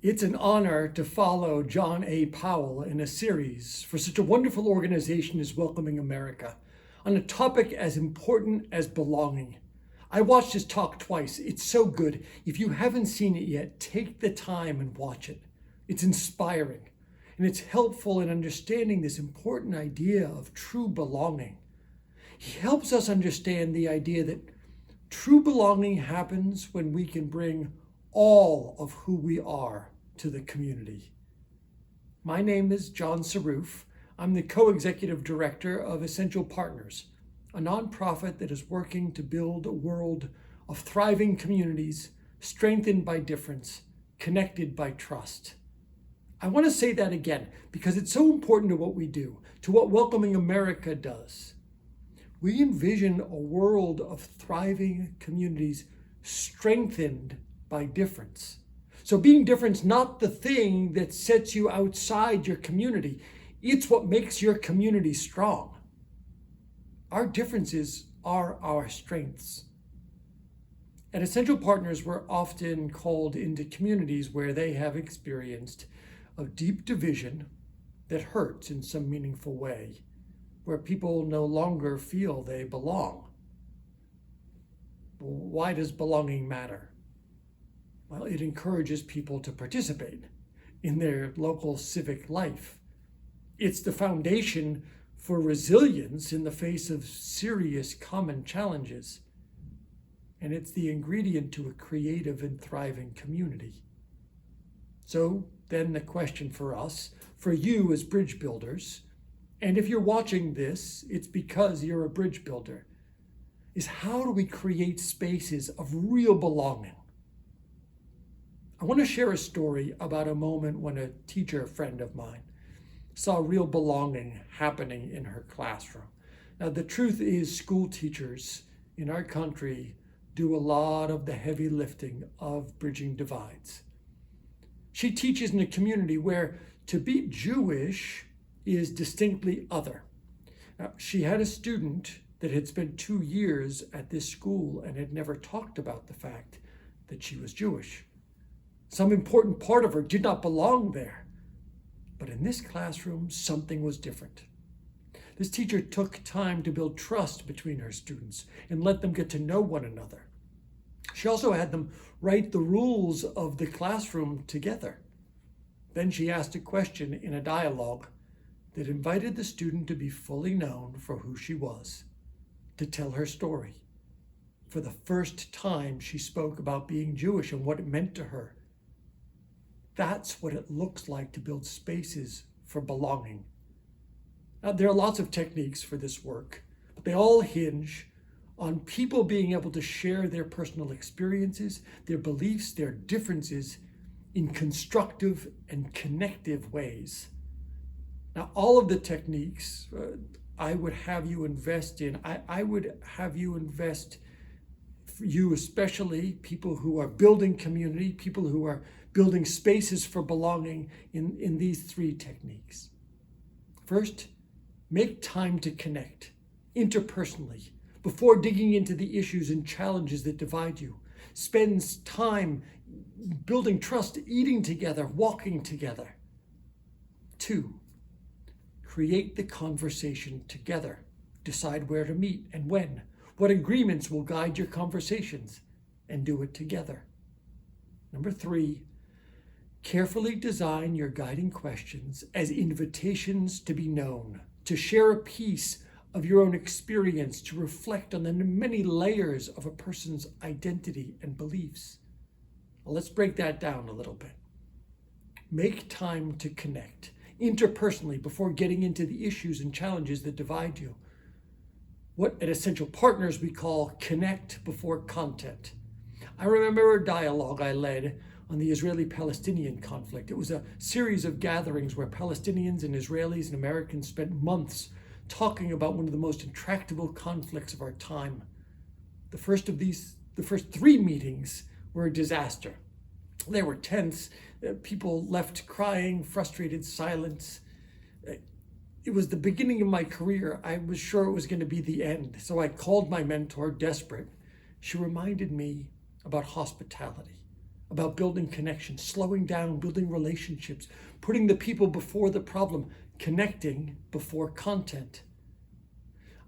It's an honor to follow John A. Powell in a series for such a wonderful organization as Welcoming America on a topic as important as belonging. I watched his talk twice. It's so good. If you haven't seen it yet, take the time and watch it. It's inspiring, and it's helpful in understanding this important idea of true belonging. He helps us understand the idea that true belonging happens when we can bring all of who we are to the community. My name is John Sarrouf. I'm the co-executive director of Essential Partners, a nonprofit that is working to build a world of thriving communities, strengthened by difference, connected by trust. I want to say that again because it's so important to what we do, to what Welcoming America does. We envision a world of thriving communities strengthened by difference. So being different's not the thing that sets you outside your community. It's what makes your community strong. Our differences are our strengths. At Essential Partners, we're often called into communities where they have experienced a deep division that hurts in some meaningful way, where people no longer feel they belong. Why does belonging matter? Well, it encourages people to participate in their local civic life. It's the foundation for resilience in the face of serious common challenges. And it's the ingredient to a creative and thriving community. So then the question for us, for you as bridge builders, and if you're watching this, it's because you're a bridge builder, is how do we create spaces of real belonging? I want to share a story about a moment when a teacher friend of mine saw real belonging happening in her classroom. Now, the truth is school teachers in our country do a lot of the heavy lifting of bridging divides. She teaches in a community where to be Jewish is distinctly other. Now, she had a student that had spent 2 years at this school and had never talked about the fact that she was Jewish. Some important part of her did not belong there. But in this classroom, something was different. This teacher took time to build trust between her students and let them get to know one another. She also had them write the rules of the classroom together. Then she asked a question in a dialogue that invited the student to be fully known for who she was, to tell her story. For the first time, she spoke about being Jewish and what it meant to her. That's what it looks like to build spaces for belonging. Now, there are lots of techniques for this work, but they all hinge on people being able to share their personal experiences, their beliefs, their differences in constructive and connective ways. Now, all of the techniques I would have you invest in, I would have you invest, for you especially, people who are building community, people who are building spaces for belonging in these 3 techniques. First, make time to connect interpersonally before digging into the issues and challenges that divide you. Spend time building trust, eating together, walking together. 2, create the conversation together. Decide where to meet and when. What agreements will guide your conversations, and do it together. 3, carefully design your guiding questions as invitations to be known, to share a piece of your own experience, to reflect on the many layers of a person's identity and beliefs. Well, let's break that down a little bit. Make time to connect interpersonally before getting into the issues and challenges that divide you. What at Essential Partners we call connect before content. I remember a dialogue I led on the Israeli-Palestinian conflict. It was a series of gatherings where Palestinians and Israelis and Americans spent months talking about one of the most intractable conflicts of our time. The first 3 meetings were a disaster. They were tense. People left crying, frustrated, silence. It was the beginning of my career. I was sure it was going to be the end. So I called my mentor, desperate. She reminded me about hospitality, about building connections, slowing down, building relationships, putting the people before the problem, connecting before content.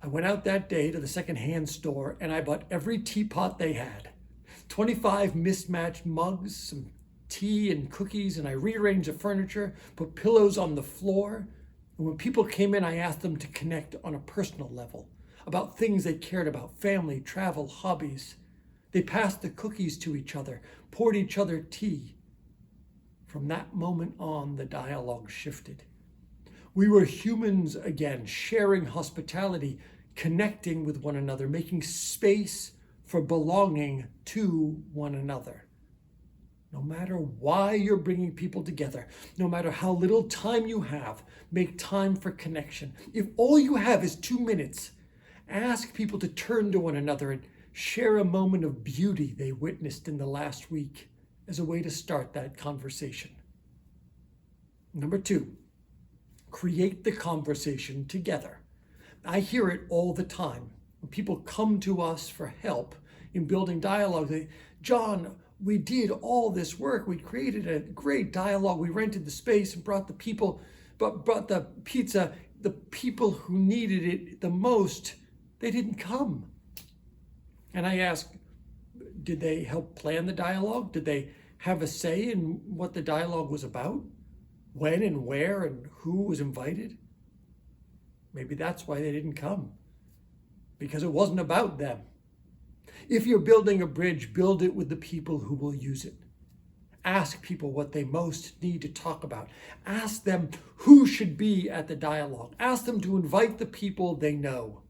I went out that day to the secondhand store and I bought every teapot they had, 25 mismatched mugs, some tea and cookies, and I rearranged the furniture, put pillows on the floor. And when people came in, I asked them to connect on a personal level about things they cared about, family, travel, hobbies. They passed the cookies to each other, poured each other tea. From that moment on, the dialogue shifted. We were humans again, sharing hospitality, connecting with one another, making space for belonging to one another. No matter why you're bringing people together, no matter how little time you have, make time for connection. If all you have is 2 minutes, ask people to turn to one another and share a moment of beauty they witnessed in the last week as a way to start that conversation. Number 2, create the conversation together. I hear it all the time. When people come to us for help in building dialogue, they, John, we did all this work. We created a great dialogue. We rented the space and brought the people, brought the pizza. The people who needed it the most, they didn't come. And I ask, did they help plan the dialogue? Did they have a say in what the dialogue was about? When and where and who was invited? Maybe that's why they didn't come, because it wasn't about them. If you're building a bridge, build it with the people who will use it. Ask people what they most need to talk about. Ask them who should be at the dialogue. Ask them to invite the people they know.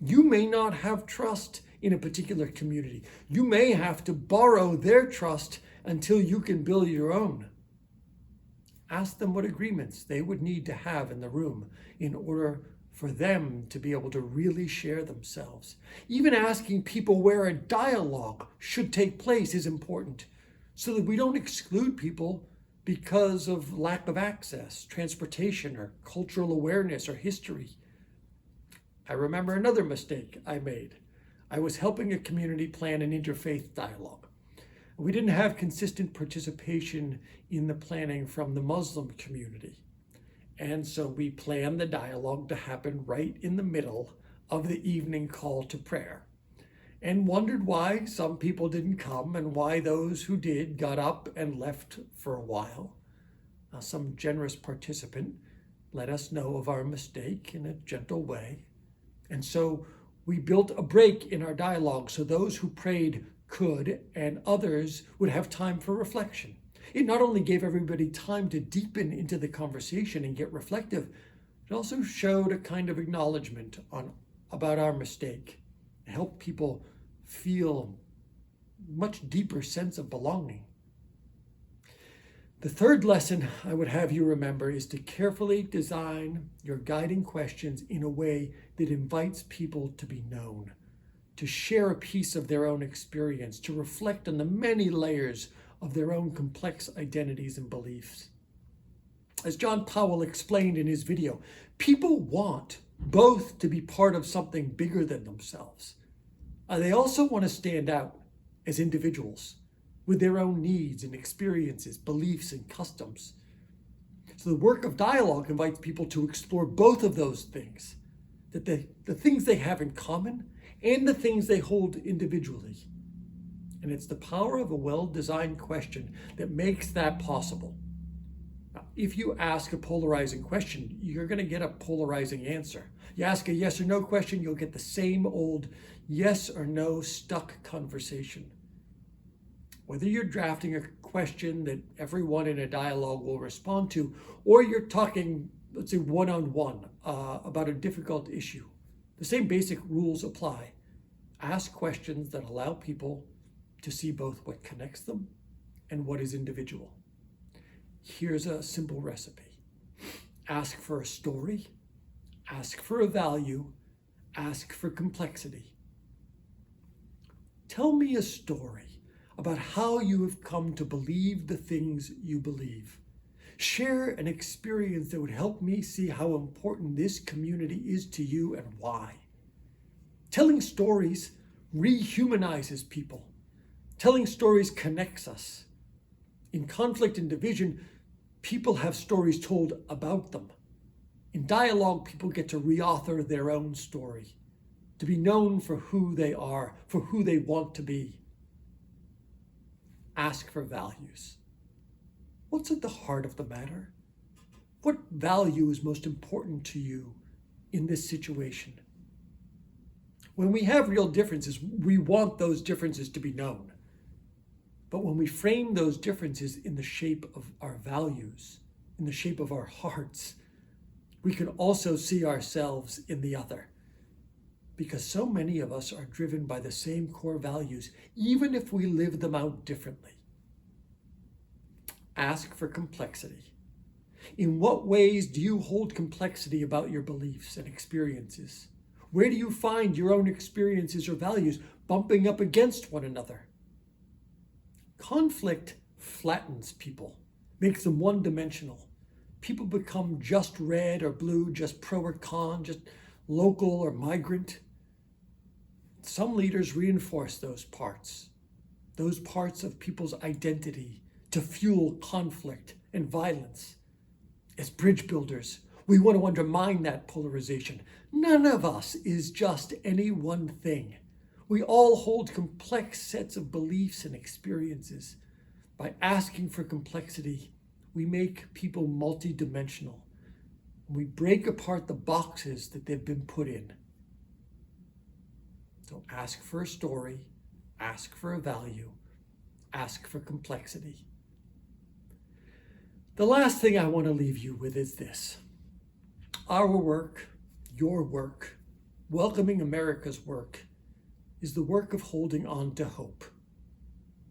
You may not have trust in a particular community. You may have to borrow their trust until you can build your own. Ask them what agreements they would need to have in the room in order for them to be able to really share themselves. Even asking people where a dialogue should take place is important, so that we don't exclude people because of lack of access, transportation, or cultural awareness, or history. I remember another mistake I made. I was helping a community plan an interfaith dialogue. We didn't have consistent participation in the planning from the Muslim community. And so we planned the dialogue to happen right in the middle of the evening call to prayer, and wondered why some people didn't come and why those who did got up and left for a while. Some generous participant let us know of our mistake in a gentle way. And so we built a break in our dialogue so those who prayed could and others would have time for reflection. It not only gave everybody time to deepen into the conversation and get reflective, it also showed a kind of acknowledgement about our mistake. It helped people feel much deeper sense of belonging. The third lesson I would have you remember is to carefully design your guiding questions in a way that invites people to be known, to share a piece of their own experience, to reflect on the many layers of their own complex identities and beliefs. As John Powell explained in his video, people want both to be part of something bigger than themselves. They also want to stand out as individuals with their own needs and experiences, beliefs and customs. So the work of dialogue invites people to explore both of those things, that the things they have in common and the things they hold individually. And it's the power of a well-designed question that makes that possible. Now, if you ask a polarizing question, you're going to get a polarizing answer. You ask a yes or no question, you'll get the same old yes or no stuck conversation. Whether you're drafting a question that everyone in a dialogue will respond to, or you're talking, let's say, one-on-one about a difficult issue, the same basic rules apply. Ask questions that allow people to see both what connects them and what is individual. Here's a simple recipe. Ask for a story, ask for a value, ask for complexity. Tell me a story about how you have come to believe the things you believe. Share an experience that would help me see how important this community is to you and why. Telling stories rehumanizes people. Telling stories connects us. In conflict and division, people have stories told about them. In dialogue, people get to reauthor their own story, to be known for who they are, for who they want to be. Ask for values. What's at the heart of the matter? What value is most important to you in this situation? When we have real differences, we want those differences to be known. But when we frame those differences in the shape of our values, in the shape of our hearts, we can also see ourselves in the other. Because so many of us are driven by the same core values, even if we live them out differently. Ask for complexity. In what ways do you hold complexity about your beliefs and experiences? Where do you find your own experiences or values bumping up against one another? Conflict flattens people, makes them one-dimensional. People become just red or blue, just pro or con, just local or migrant. Some leaders reinforce those parts of people's identity to fuel conflict and violence. As bridge builders, we want to undermine that polarization. None of us is just any one thing. We all hold complex sets of beliefs and experiences. By asking for complexity, we make people multidimensional. We break apart the boxes that they've been put in. So ask for a story, ask for a value, ask for complexity. The last thing I want to leave you with is this. Our work, your work, welcoming America's work, is the work of holding on to hope.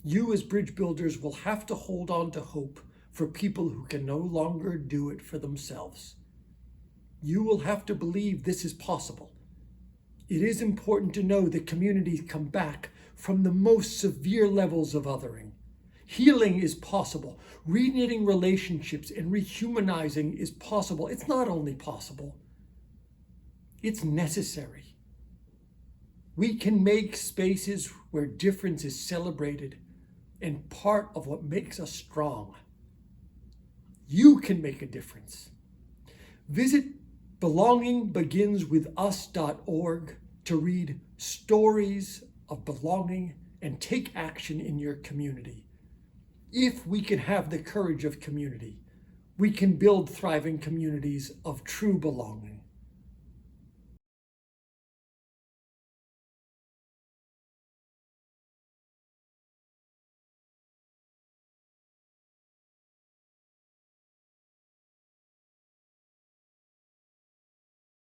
You as bridge builders will have to hold on to hope for people who can no longer do it for themselves. You will have to believe this is possible. It is important to know that communities come back from the most severe levels of othering. Healing is possible. Reknitting relationships and rehumanizing is possible. It's not only possible, it's necessary. We can make spaces where difference is celebrated and part of what makes us strong. You can make a difference. Visit belongingbeginswithus.org to read stories of belonging and take action in your community. If we can have the courage of community, we can build thriving communities of true belonging.